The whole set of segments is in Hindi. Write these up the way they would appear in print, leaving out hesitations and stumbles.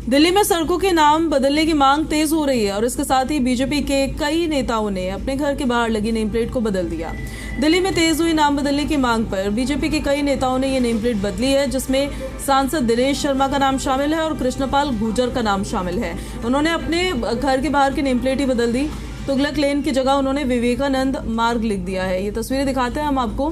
दिल्ली में सड़कों के नाम बदलने की मांग तेज हो रही है और इसके साथ ही बीजेपी के कई नेताओं ने अपने घर के बाहर लगी नेम प्लेट को बदल दिया। दिल्ली में तेज हुई नाम बदलने की मांग पर बीजेपी के कई नेताओं ने ये नेम प्लेट बदली है, जिसमें सांसद दिनेश शर्मा का नाम शामिल है और कृष्णपाल गुर्जर का नाम शामिल है। उन्होंने अपने घर के बाहर की नेम प्लेट ही बदल दी। तुगलक लेन की जगह उन्होंने विवेकानंद मार्ग लिख दिया है। ये तस्वीरें दिखाते हैं हम आपको।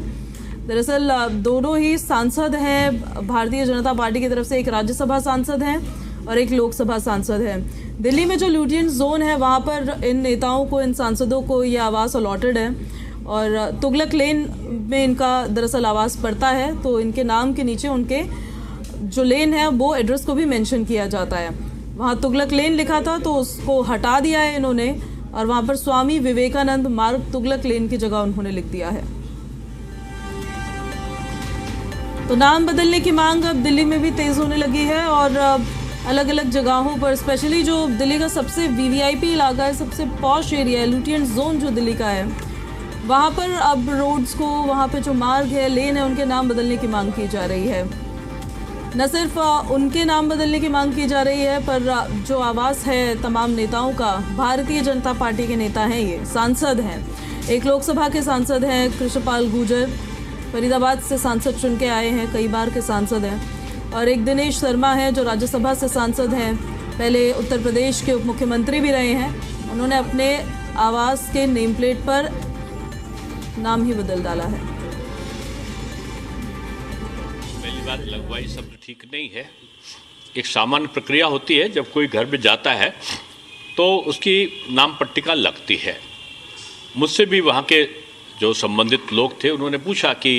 दरअसल दोनों ही सांसद हैं भारतीय जनता पार्टी की तरफ से, एक राज्यसभा सांसद हैं और एक लोकसभा सांसद है। दिल्ली में जो लुटियन जोन है वहां पर इन नेताओं को, इन सांसदों को ये आवास अलॉटेड है और तुगलक लेन में इनका दरअसल आवास पड़ता है, तो इनके नाम के नीचे उनके जो लेन है वो एड्रेस को भी मेंशन किया जाता है। वहां तुगलक लेन लिखा था तो उसको हटा दिया है इन्होंने और वहां पर स्वामी विवेकानंद मार्ग तुगलक लेन की जगह उन्होंने लिख दिया है। तो नाम बदलने की मांग अब दिल्ली में भी तेज होने लगी है और अलग अलग जगहों पर, स्पेशली जो दिल्ली का सबसे वीवीआईपी इलाका है, सबसे पॉश एरिया है, लुटियन जोन जो दिल्ली का है, वहाँ पर अब रोड्स को, वहाँ पे जो मार्ग है, लेन है, उनके नाम बदलने की मांग की जा रही है। न सिर्फ उनके नाम बदलने की मांग की जा रही है पर जो आवास है तमाम नेताओं का, भारतीय जनता पार्टी के नेता हैं, ये सांसद हैं, एक लोकसभा के सांसद हैं कृष्णपाल गुर्जर, फरीदाबाद से सांसद चुन के आए हैं, कई बार के सांसद हैं, और एक दिनेश शर्मा है जो राज्यसभा से सांसद हैं, पहले उत्तर प्रदेश के उप मुख्यमंत्री भी रहे हैं। उन्होंने अपने आवास के नेम प्लेट पर नाम ही बदल डाला है। पहली बात, लगवाई शब्द ठीक नहीं है। एक सामान्य प्रक्रिया होती है, जब कोई घर में जाता है तो उसकी नाम पट्टिका लगती है। मुझसे भी वहाँ के जो संबंधित लोग थे उन्होंने पूछा कि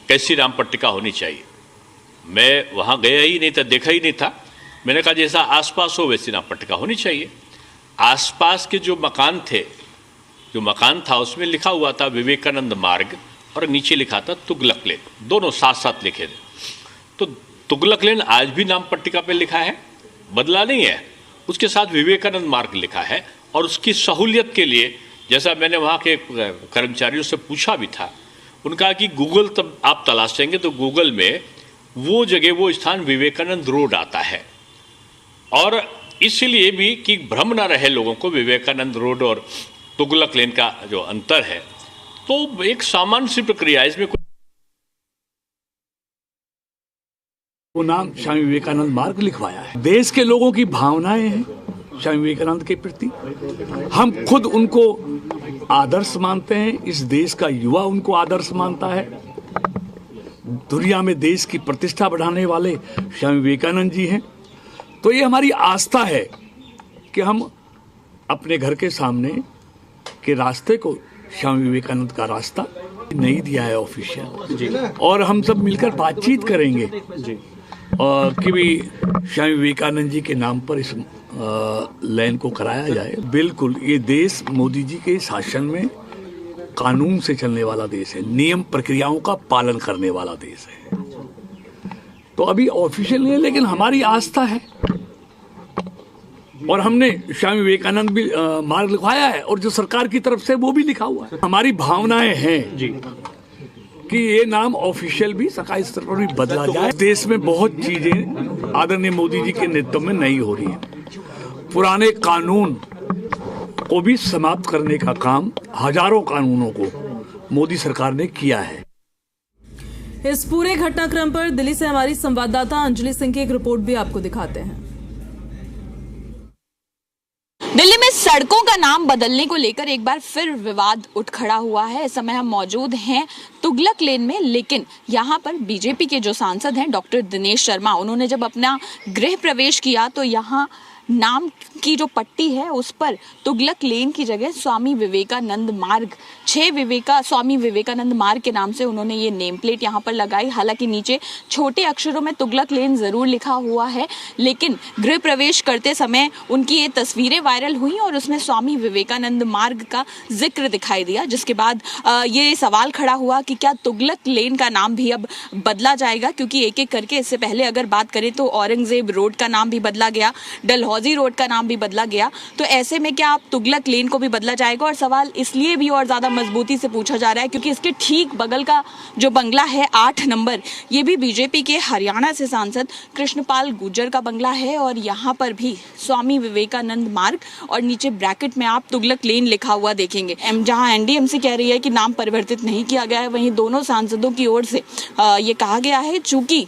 कैसी नाम पट्टिका होनी चाहिए। मैं वहाँ गया ही नहीं था, देखा ही नहीं था। मैंने कहा जैसा आसपास हो वैसी नाम पट्टिका होनी चाहिए। आसपास के जो मकान थे, जो मकान था उसमें लिखा हुआ था विवेकानंद मार्ग और नीचे लिखा था तुगलक लेन, दोनों साथ साथ लिखे थे। तो तुगलक लेन आज भी नाम पट्टिका पे लिखा है, बदला नहीं है। उसके साथ विवेकानंद मार्ग लिखा है और उसकी सहूलियत के लिए, जैसा मैंने वहाँ के कर्मचारियों से पूछा भी था, उनका कि गूगल तब आप तलाशेंगे तो गूगल में वो जगह, वो स्थान विवेकानंद रोड आता है। और इसलिए भी कि भ्रम ना रहे लोगों को विवेकानंद रोड और तुगलक लेन का जो अंतर है, तो एक सामान्य सी प्रक्रिया, इसमें वो नाम स्वामी विवेकानंद मार्ग लिखवाया है। देश के लोगों की भावनाएं हैं स्वामी विवेकानंद के प्रति, हम खुद उनको आदर्श मानते हैं, इस देश का युवा उनको आदर्श मानता है। दुनिया में देश की प्रतिष्ठा बढ़ाने वाले स्वामी विवेकानंद जी हैं। तो ये हमारी आस्था है कि हम अपने घर के सामने के रास्ते को स्वामी विवेकानंद का रास्ता नहीं दिया है ऑफिशियल, और हम सब मिलकर बातचीत करेंगे और कि भी स्वामी विवेकानंद जी के नाम पर इस लैंड को कराया जाए। बिल्कुल, ये देश मोदी जी के शासन में कानून से चलने वाला देश है, नियम प्रक्रियाओं का पालन करने वाला देश है। तो अभी ऑफिशियल नहीं है, लेकिन हमारी आस्था है और हमने स्वामी विवेकानंद भी मार्ग लिखवाया है और जो सरकार की तरफ से वो भी लिखा हुआ है। हमारी भावनाएं हैं जी कि ये नाम ऑफिशियल भी सरकारी स्तर पर भी बदला जाए। देश में बहुत चीजें आदरणीय मोदी जी के नेतृत्व में नहीं हो रही है। पुराने कानून को भी समाप्त करने का काम हजारों कानूनों को मोदी सरकार ने किया है। इस पूरे घटनाक्रम पर दिल्ली से हमारी संवाददाता अंजलि सिंह की एक रिपोर्ट भी आपको दिखाते हैं। दिल्ली में सड़कों का नाम बदलने को लेकर एक बार फिर विवाद उठ खड़ा हुआ है। इस समय हम मौजूद हैं तुगलक लेन में, लेकिन यहाँ पर बीजेपी के जो सांसद हैं डॉक्टर दिनेश शर्मा, उन्होंने जब अपना गृह प्रवेश किया तो यहाँ नाम की जो पट्टी है उस पर तुगलक लेन की जगह स्वामी विवेकानंद मार्ग, स्वामी विवेकानंद मार्ग के नाम से उन्होंने ये नेम प्लेट यहाँ पर लगाई। हालांकि नीचे छोटे अक्षरों में तुगलक लेन जरूर लिखा हुआ है, लेकिन गृह प्रवेश करते समय उनकी ये तस्वीरें वायरल हुई और उसमें स्वामी विवेकानंद मार्ग का जिक्र दिखाई दिया, जिसके बाद ये सवाल खड़ा हुआ कि क्या तुगलक लेन का नाम भी अब बदला जाएगा, क्योंकि एक एक करके इससे पहले अगर बात करें तो औरंगजेब रोड का नाम भी बदला गया, डलहौजी हौजी रोड का नाम भी बदला गया, तो ऐसे में क्या आप तुगलक लेन को भी बदला जाएगा? और सवाल इसलिए भी और ज़्यादा मजबूती से पूछा जा रहा है क्योंकि इसके ठीक बगल का जो बंगला है 8 नंबर, ये भी बीजेपी के हरियाणा से सांसद कृष्णपाल गुर्जर का बंगला है और यहाँ पर भी स्वामी विवेकानंद मार्ग और नीचे ब्रैकेट में आप तुगलक लेन लिखा हुआ देखेंगे। जहाँ एनडीएमसी कह रही है कि नाम परिवर्तित नहीं किया गया है, वहीं दोनों सांसदों की ओर से ये कहा गया है चूंकि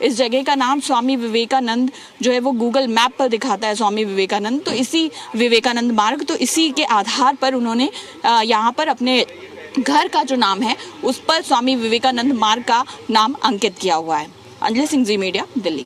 इस जगह का नाम स्वामी विवेकानंद जो है वो गूगल मैप पर दिखाता है स्वामी विवेकानंद, तो इसी विवेकानंद मार्ग, तो इसी के आधार पर उन्होंने यहाँ पर अपने घर का जो नाम है उस पर स्वामी विवेकानंद मार्ग का नाम अंकित किया हुआ है। अंजलि सिंह, जी मीडिया, दिल्ली।